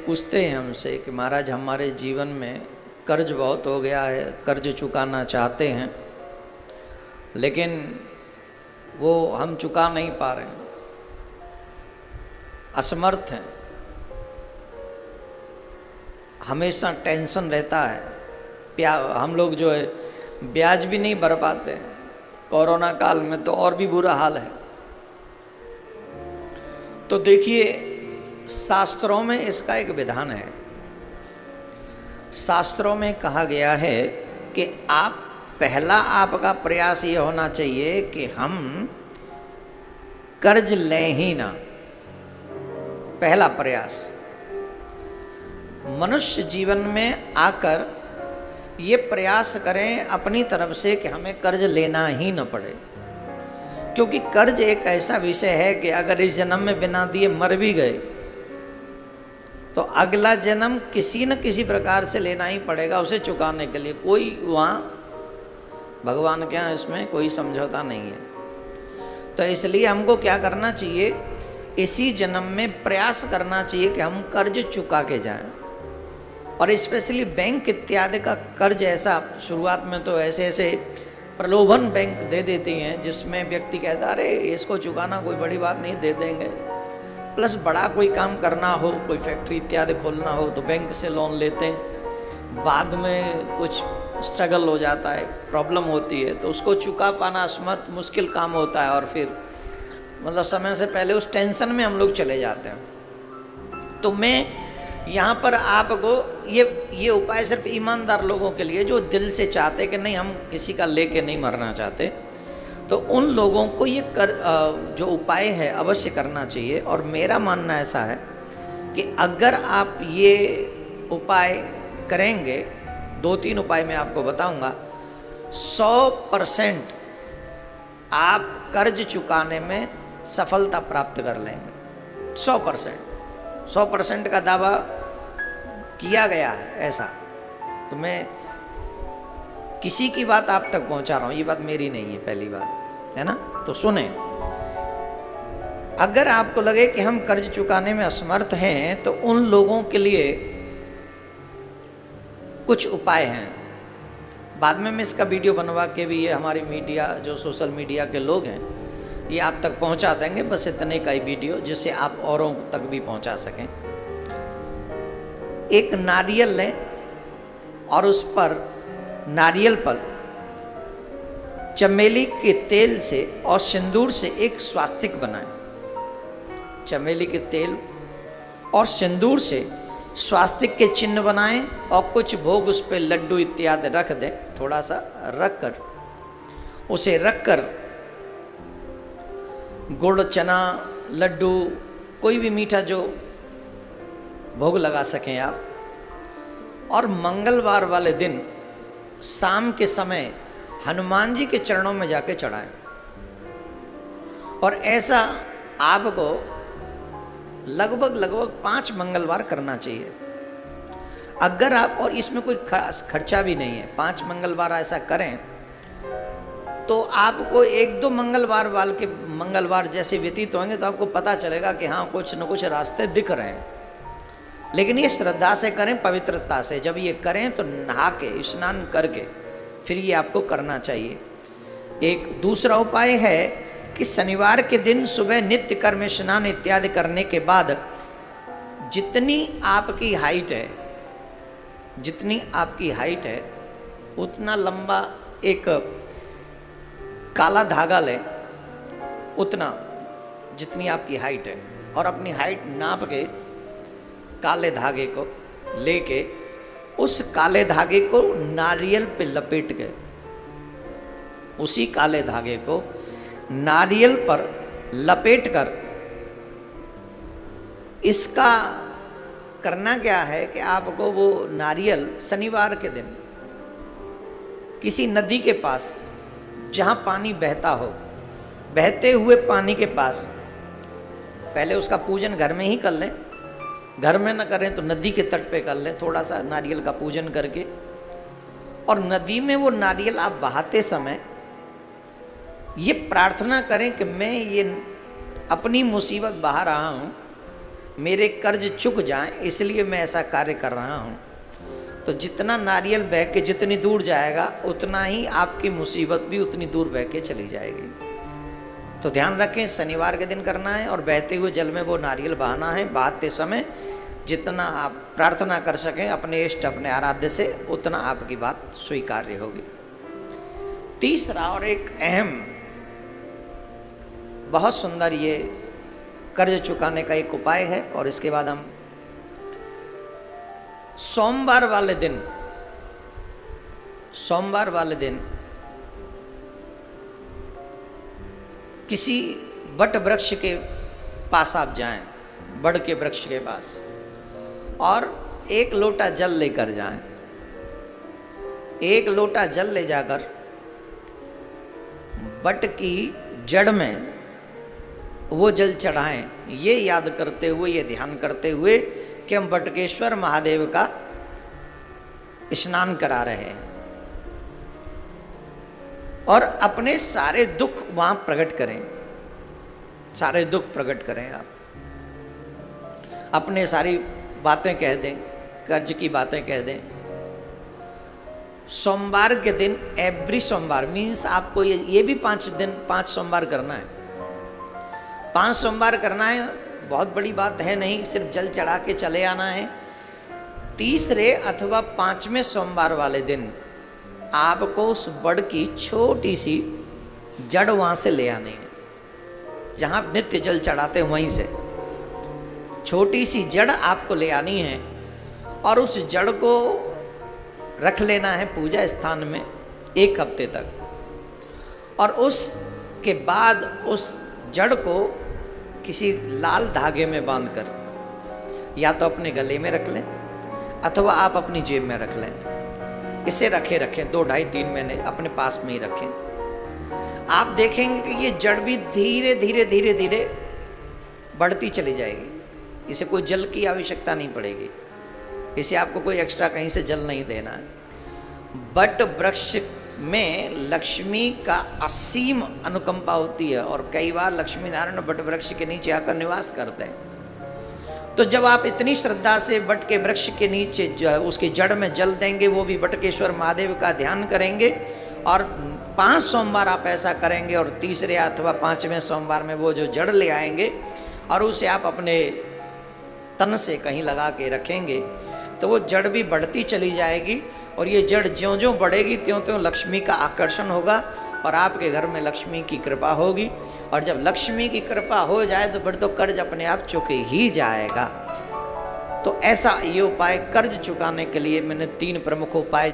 पूछते हैं हमसे कि महाराज हमारे जीवन में कर्ज बहुत हो गया है, कर्ज चुकाना चाहते हैं लेकिन वो हम चुका नहीं पा रहे हैं, असमर्थ हैं, हमेशा टेंशन रहता है। हम लोग जो है ब्याज भी नहीं भर पाते, कोरोना काल में तो और भी बुरा हाल है। तो देखिए शास्त्रों में इसका एक विधान है। शास्त्रों में कहा गया है कि पहला आपका प्रयास ये होना चाहिए कि हम कर्ज लें ही ना। पहला प्रयास मनुष्य जीवन में आकर ये प्रयास करें अपनी तरफ से कि हमें कर्ज लेना ही न पड़े, क्योंकि कर्ज एक ऐसा विषय है कि अगर इस जन्म में बिना दिए मर भी गए तो अगला जन्म किसी न किसी प्रकार से लेना ही पड़ेगा उसे चुकाने के लिए। कोई वहाँ भगवान के यहाँ इसमें कोई समझौता नहीं है। तो इसलिए हमको क्या करना चाहिए, इसी जन्म में प्रयास करना चाहिए कि हम कर्ज चुका के जाएं। और स्पेशली बैंक इत्यादि का कर्ज ऐसा शुरुआत में तो ऐसे ऐसे प्रलोभन बैंक दे देती हैं जिसमें व्यक्ति कहता अरे इसको चुकाना कोई बड़ी बात नहीं, दे देंगे। प्लस बड़ा कोई काम करना हो, कोई फैक्ट्री इत्यादि खोलना हो तो बैंक से लोन लेते हैं, बाद में कुछ स्ट्रगल हो जाता है, प्रॉब्लम होती है तो उसको चुका पाना असमर्थ मुश्किल काम होता है और फिर मतलब समय से पहले उस टेंशन में हम लोग चले जाते हैं। तो मैं यहाँ पर आपको ये उपाय सिर्फ ईमानदार लोगों के लिए जो दिल से चाहते कि नहीं हम किसी का लेके नहीं मरना चाहते, तो उन लोगों को ये जो उपाय है अवश्य करना चाहिए। और मेरा मानना ऐसा है कि अगर आप ये उपाय करेंगे, 2-3 उपाय मैं आपको बताऊंगा, 100% आप कर्ज चुकाने में सफलता प्राप्त कर लेंगे। 100% का दावा किया गया है ऐसा। तो मैं किसी की बात आप तक पहुंचा रहा हूं, ये बात मेरी नहीं है, पहली बात है ना। तो सुने, अगर आपको लगे कि हम कर्ज चुकाने में असमर्थ हैं तो उन लोगों के लिए कुछ उपाय हैं। बाद में मैं इसका वीडियो बनवा के भी ये हमारी मीडिया जो सोशल मीडिया के लोग हैं ये आप तक पहुंचा देंगे, बस इतने का ही वीडियो जिससे आप औरों तक भी पहुंचा सकें। एक नारियल लें और उस पर नारियल पर चमेली के तेल से और सिंदूर से एक स्वास्तिक बनाएं। चमेली के तेल और सिंदूर से स्वास्तिक के चिन्ह बनाएं और कुछ भोग उस पर लड्डू इत्यादि रख दें, थोड़ा सा रख कर उसे रख कर गुड़, चना, लड्डू, कोई भी मीठा जो भोग लगा सकें आप, और मंगलवार वाले दिन शाम के समय हनुमान जी के चरणों में जाके चढ़ाएं। और ऐसा आपको लगभग 5 मंगलवार करना चाहिए। अगर आप, और इसमें कोई खास खर्चा भी नहीं है, 5 मंगलवार ऐसा करें तो आपको 1-2 मंगलवार जैसे व्यतीत होंगे तो आपको पता चलेगा कि हाँ कुछ न कुछ रास्ते दिख रहे हैं। लेकिन ये श्रद्धा से करें, पवित्रता से। जब ये करें तो नहा के, स्नान करके फिर ये आपको करना चाहिए। एक दूसरा उपाय है कि शनिवार के दिन सुबह नित्य कर्म, स्नान इत्यादि करने के बाद जितनी आपकी हाइट है उतना लंबा एक काला धागा लें, उतना जितनी आपकी हाइट है, और अपनी हाइट नाप के काले धागे को लेके उस काले धागे को नारियल पे लपेट के, उसी काले धागे को नारियल पर लपेट कर, इसका करना क्या है कि आपको वो नारियल शनिवार के दिन किसी नदी के पास जहाँ पानी बहता हो, बहते हुए पानी के पास पहले उसका पूजन घर में ही कर लें, घर में न करें तो नदी के तट पे कर लें, थोड़ा सा नारियल का पूजन करके। और नदी में वो नारियल आप बहाते समय ये प्रार्थना करें कि मैं ये अपनी मुसीबत बहा रहा हूँ, मेरे कर्ज चुक जाएं, इसलिए मैं ऐसा कार्य कर रहा हूँ। तो जितना नारियल बह के जितनी दूर जाएगा उतना ही आपकी मुसीबत भी उतनी दूर बह के चली जाएगी। तो ध्यान रखें, शनिवार के दिन करना है और बहते हुए जल में वो नारियल बहाना है। बहाते समय जितना आप प्रार्थना कर सकें अपने इष्ट अपने आराध्य से, उतना आपकी बात स्वीकार्य होगी। तीसरा और एक अहम, बहुत सुंदर ये कर्ज चुकाने का एक उपाय है, और इसके बाद हम सोमवार वाले दिन किसी बट वृक्ष के पास आप जाएं, बड़ के वृक्ष के पास, और 1 लोटा जल लेकर जाएं। 1 लोटा जल ले जाकर बट की जड़ में वो जल चढ़ाएं, ये याद करते हुए, ये ध्यान करते हुए कि हम बटकेश्वर महादेव का स्नान करा रहे हैं, और अपने सारे दुख वहां प्रकट करें। सारे दुख प्रकट करें, आप अपने सारी बातें कह दें, कर्ज की बातें कह दें। सोमवार के दिन, एवरी सोमवार मीन्स आपको ये भी 5 सोमवार करना है। 5 सोमवार करना है, बहुत बड़ी बात है नहीं, सिर्फ जल चढ़ा के चले आना है। तीसरे अथवा 5वें सोमवार वाले दिन आपको उस बड़ की छोटी सी जड़ वहां से ले आनी है, जहां आप नित्य जल चढ़ाते हैं वहीं से छोटी सी जड़ आपको ले आनी है, और उस जड़ को रख लेना है पूजा स्थान में 1 हफ्ते तक। और उसके बाद उस जड़ को किसी लाल धागे में बांधकर या तो अपने गले में रख लें अथवा आप अपनी जेब में रख लें। इसे रखें 2, 2.5, 3 महीने अपने पास में ही रखें। आप देखेंगे कि ये जड़ भी धीरे धीरे धीरे धीरे बढ़ती चली जाएगी। इसे कोई जल की आवश्यकता नहीं पड़ेगी, इसे आपको कोई एक्स्ट्रा कहीं से जल नहीं देना है। बट वृक्ष में लक्ष्मी का असीम अनुकंपा होती है, और कई बार लक्ष्मी नारायण बट वृक्ष के नीचे आकर निवास करते हैं। तो जब आप इतनी श्रद्धा से बट के वृक्ष के नीचे उसकी जड़ में जल देंगे, वो भी बटकेश्वर महादेव का ध्यान करेंगे, और 5 सोमवार आप ऐसा करेंगे, और तीसरे अथवा 5वें सोमवार में वो जो जड़ ले आएंगे और उसे आप अपने तन से कहीं लगा के रखेंगे, तो वो जड़ भी बढ़ती चली जाएगी। और ये जड़ ज्यों ज्यों बढ़ेगी त्यों त्यों लक्ष्मी का आकर्षण होगा, और आपके घर में लक्ष्मी की कृपा होगी। और जब लक्ष्मी की कृपा हो जाए तो फिर तो कर्ज अपने आप चुके ही जाएगा। तो ऐसा ये उपाय कर्ज चुकाने के लिए मैंने 3 प्रमुख उपाय